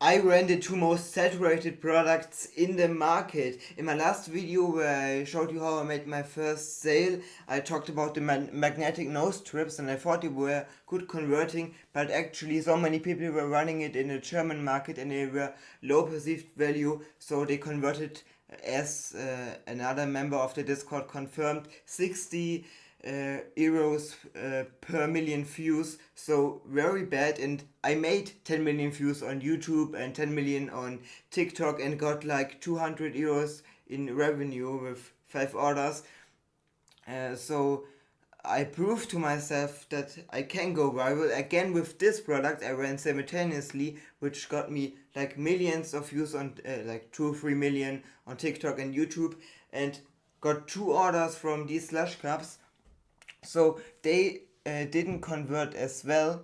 I ran the two most saturated products in the market. In my last video where I showed you how I made my first sale, I talked about the magnetic nose strips and I thought they were good converting, but actually so many people were running it in the German market and they were low perceived value, so they converted, as another member of the Discord confirmed, 60 euros per million views, so very bad. And I made 10 million views on YouTube and 10 million on TikTok and got like 200 euros in revenue with 5 orders. So I proved to myself that I can go viral. Again, with this product I ran simultaneously, which got me like millions of views on like 2-3 million on TikTok and YouTube, and got 2 orders from these slush cups. So they didn't convert as well,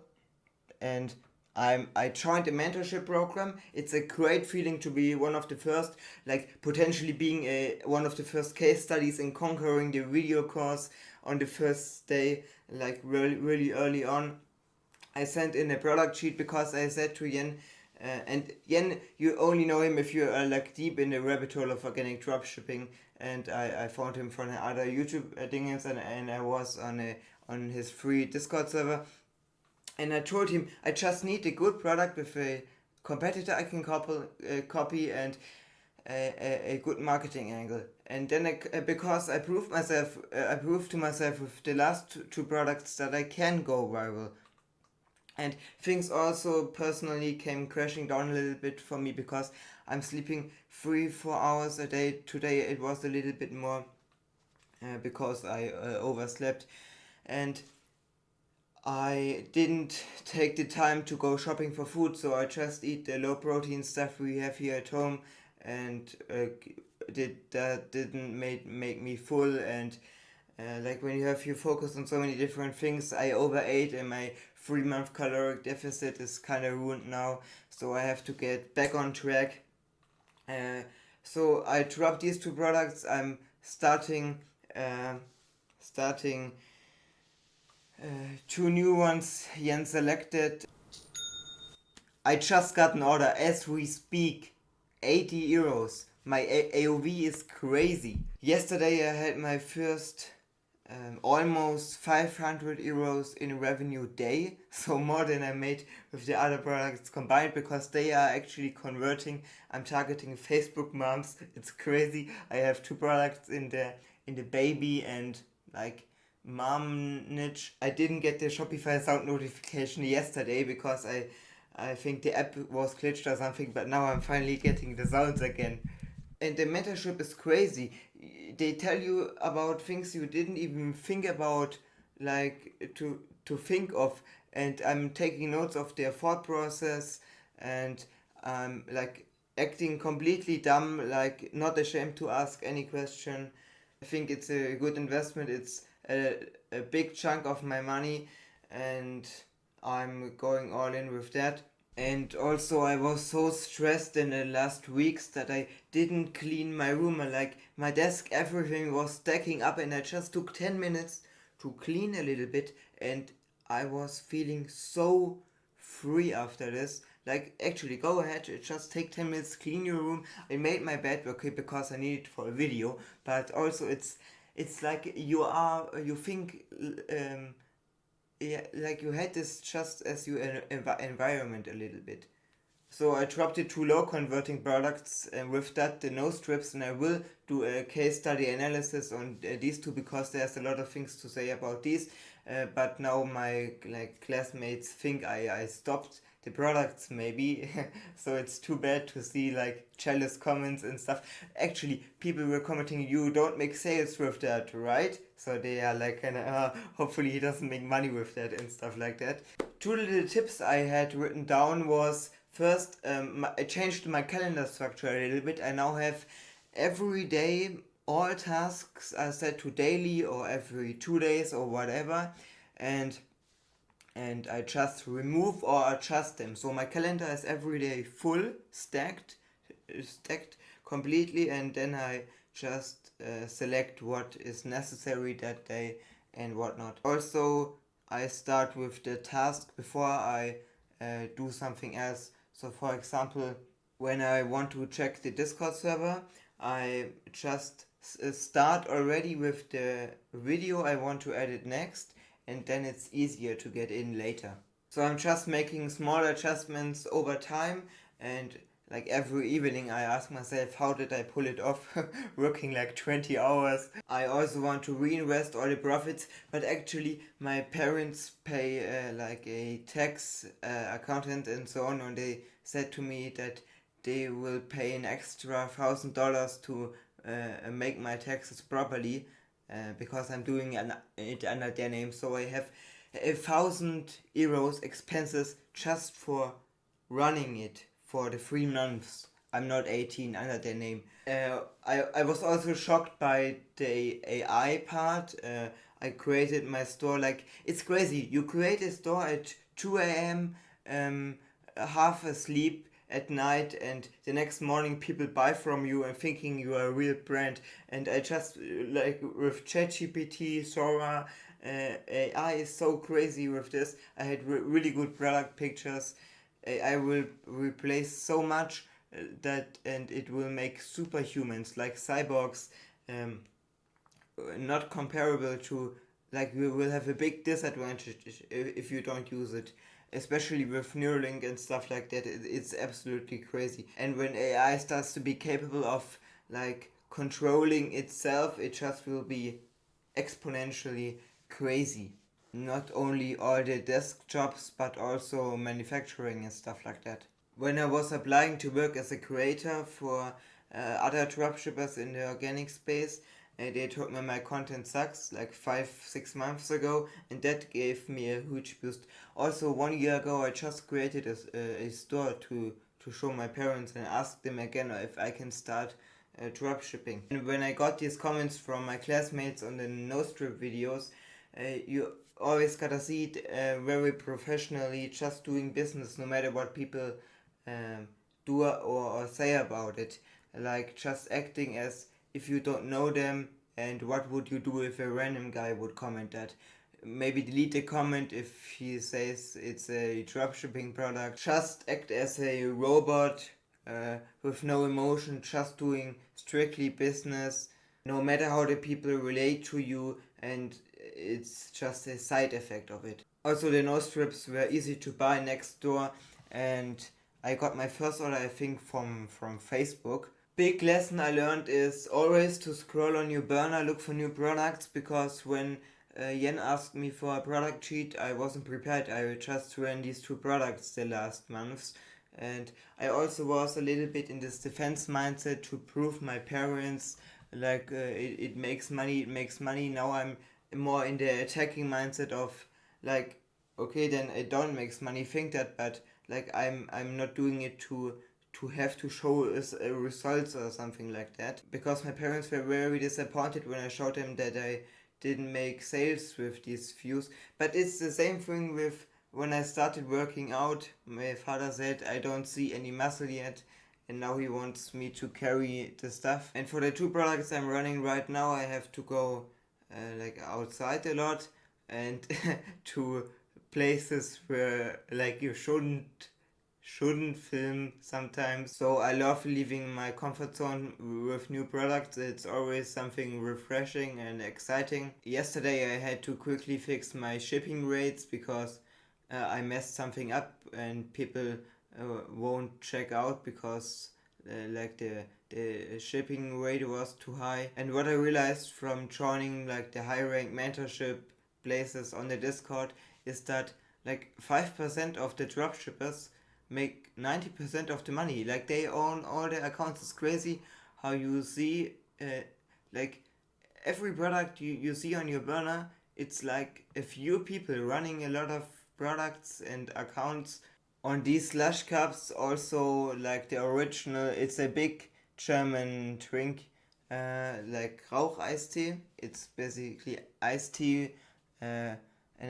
and I joined a mentorship program. It's a great feeling to be one of the first, like potentially being one of the first case studies in conquering the video course on the first day, like really early on. I sent in a product sheet because I said to Yen, and Yen, you only know him if you're like deep in the rabbit hole of organic dropshipping. And I found him from other YouTube things, and I was on his free Discord server. And I told him I just need a good product with a competitor I can copy and a good marketing angle. And then because I proved to myself with the last two products that I can go viral. And things also personally came crashing down a little bit for me because I'm sleeping 3-4 hours a day. Today it was a little bit more because I overslept, and I didn't take the time to go shopping for food, so I just eat the low protein stuff we have here at home, and that didn't make me full. And like when you have your focus on so many different things, I overate and my 3-month caloric deficit is kind of ruined now, so I have to get back on track. So I dropped these two products. I'm starting 2 new ones Jen selected. I just got an order as we speak, 80 euros. My AOV is crazy. Yesterday I had my first almost 500 euros in revenue day, so more than I made with the other products combined, because they are actually converting. I'm targeting Facebook moms. It's crazy. I have 2 products in the baby and like mom niche. I didn't get the Shopify sound notification yesterday because I think the app was glitched or something, but now I'm finally getting the sounds again. And the mentorship is crazy. They tell you about things you didn't even think about, like to think of. And I'm taking notes of their thought process, and I'm like acting completely dumb, like not ashamed to ask any question. I think it's a good investment. It's a big chunk of my money, and I'm going all in with that. And also I was so stressed in the last weeks that I didn't clean my room. Like my desk, everything was stacking up, and I just took 10 minutes to clean a little bit, and I was feeling so free after this. Like actually go ahead, just take 10 minutes, clean your room. I made my bed, okay, because I need it for a video, but also it's like you think yeah, like you had this just as your environment a little bit. So I dropped the 2 low converting products, and with that the nose strips, and I will do a case study analysis on these 2 because there's a lot of things to say about these. But now my like classmates think I stopped the products maybe, so it's too bad to see like jealous comments and stuff. Actually, people were commenting, you don't make sales with that, right? So they are like kinda, hopefully he doesn't make money with that and stuff like that. 2 little tips I had written down was, first, I changed my calendar structure a little bit. I now have every day all tasks are set to daily or every 2 days or whatever, and I just remove or adjust them. So my calendar is every day full, stacked completely, and then I just select what is necessary that day and whatnot. Also, I start with the task before I do something else. So for example, when I want to check the Discord server, I just start already with the video I want to edit next, and then it's easier to get in later. So I'm just making small adjustments over time, and like every evening I ask myself, how did I pull it off working like 20 hours? I also want to reinvest all the profits, but actually my parents pay like a tax accountant and so on, and they said to me that they will pay an extra $1,000 to make my taxes properly, because I'm doing it under their name. So I have €1,000 expenses just for running it for the 3 months. I'm not 18 under their name. I was also shocked by the AI part. I created my store, like, it's crazy. You create a store at 2 a.m., half asleep at night, and the next morning people buy from you and thinking you are a real brand. And I just, like, with ChatGPT, Sora, AI is so crazy with this. I had really good product pictures. AI will replace so much that, and it will make superhumans like cyborgs, um, not comparable to, like, we will have a big disadvantage if you don't use it, especially with Neuralink and stuff like that. It's absolutely crazy. And when AI starts to be capable of, like, controlling itself, it just will be exponentially crazy. Not only all the desk jobs, but also manufacturing and stuff like that. When I was applying to work as a creator for other dropshippers in the organic space, they told me my content sucks like 5-6 months ago, and that gave me a huge boost. Also, 1 year ago, I just created a store to show my parents and asked them again if I can start dropshipping. And when I got these comments from my classmates on the no strip videos, you always gotta see it very professionally, just doing business no matter what people do or say about it. Like, just acting as if you don't know them, and what would you do if a random guy would comment that? Maybe delete the comment if he says it's a dropshipping product. Just act as a robot with no emotion, just doing strictly business, no matter how the people relate to you, and it's just a side effect of it. Also, the no strips were easy to buy next door, and I got my first order, I think, from Facebook. Big lesson I learned is always to scroll on your burner, look for new products, because when Yen asked me for a product sheet, I wasn't prepared. I just ran these 2 products the last months, and I also was a little bit in this defense mindset to prove my parents, like, it makes money, it makes money. Now I'm more in the attacking mindset of, like, okay, then it don't makes money, think that, but like, I'm not doing it to have to show us results or something like that, because my parents were very disappointed when I showed them that I didn't make sales with these views. But it's the same thing with when I started working out. My father said I don't see any muscle yet, and now he wants me to carry the stuff. And for the 2 products I'm running right now, I have to go like outside a lot, and to places where, like, you shouldn't film sometimes. So I love leaving my comfort zone with new products. It's always something refreshing and exciting. Yesterday I had to quickly fix my shipping rates because I messed something up, and people won't check out because like the shipping rate was too high. And what I realized from joining, like, the high rank mentorship places on the Discord is that, like, 5% of the dropshippers make 90% of the money. Like, they own all the accounts. It's crazy how you see like, every product you see on your burner, it's like a few people running a lot of products and accounts. On these slush cups also, like, the original, it's a big German drink, like Raucheistee. It's basically iced tea, an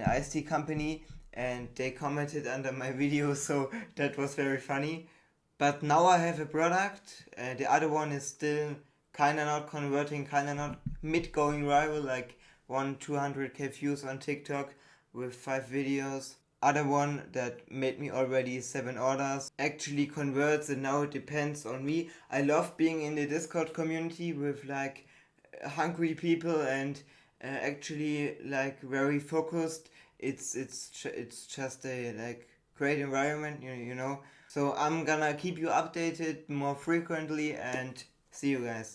iced tea company, and they commented under my video, so that was very funny. But now I have a product, the other one is still kinda not converting, kinda not mid-going viral, like 200k views on TikTok with 5 videos. other one that made me already 7 orders actually converts, and now it depends on me. I love being in the Discord community with like hungry people and actually like very focused. It's just a like great environment, you know. So I'm gonna keep you updated more frequently, and see you guys.